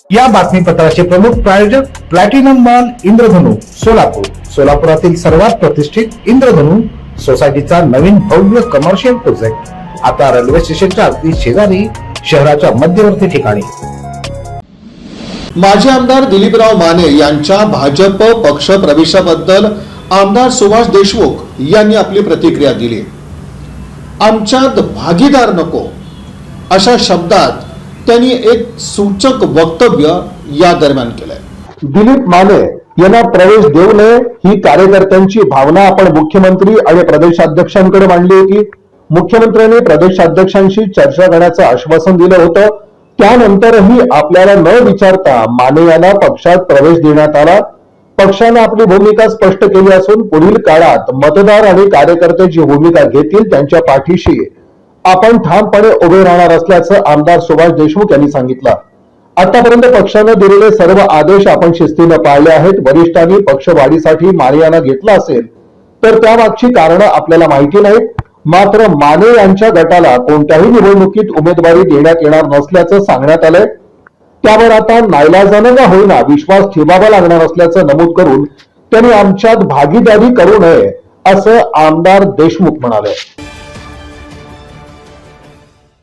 या बातमीपत्राचे प्रमुख प्रायोजक प्लॅटिनम मॉल इंद्रधनु सोलापूर. सोलापुरातील सर्वात प्रतिष्ठित इंद्रधनु सोसायटीचा नवीन भव्य कमर्शियल प्रोजेक्ट आता रेल्वे स्टेशनच्या अगदी शेजारी शहराच्या मध्यवर्ती ठिकाणी. माजी आमदार दिलीपराव माने यांच्या भाजप पक्ष प्रवेशाबद्दल आमदार सुभाष देशमुख यांनी आपली प्रतिक्रिया दिली. आमच्यात भागीदार नको अशा शब्दात त्यांनी एक सूचक वक्तव्य या दरम्यान केलंय. दिलीप माने यांना प्रवेश देऊ नये ही कार्यकर्त्यांची भावना आपण मुख्यमंत्री आणि प्रदेशाध्यक्षांकडे मांडली होती. मुख्यमंत्र्यांनी प्रदेशाध्यक्षांशी चर्चा करण्याचं आश्वासन दिलं होतं. त्यानंतरही आपल्याला न विचारता माने यांना पक्षात प्रवेश देण्यात आला. पक्षाने आपली भूमिका स्पष्ट केली असून पुढील काळात मतदार आणि कार्यकर्ते जी भूमिका घेतील त्यांच्या पाठीशी आपण ठामपणे उभे राहणार असल्याचं आमदार सुभाष देशमुख यांनी सांगितलं. आतापर्यंत पक्षाने दिलेले सर्व आदेश आपण शिस्तीने पाळले आहेत. वरिष्ठांनी पक्ष वाढीसाठी माने यांना घेतला असेल तर त्यामागची कारणं आपल्याला माहिती नाहीत. मात्र माने यांच्या गटाला कोणत्याही निवडणुकीत उमेदवारी देण्यात येणार नसल्याचं सांगण्यात आलंय. त्यावर आता नाईलाजानं का होईना विश्वास ठेवावा लागणार असल्याचं नमूद करून त्यांनी आमच्यात भागीदारी करू नये असं आमदार देशमुख म्हणाले.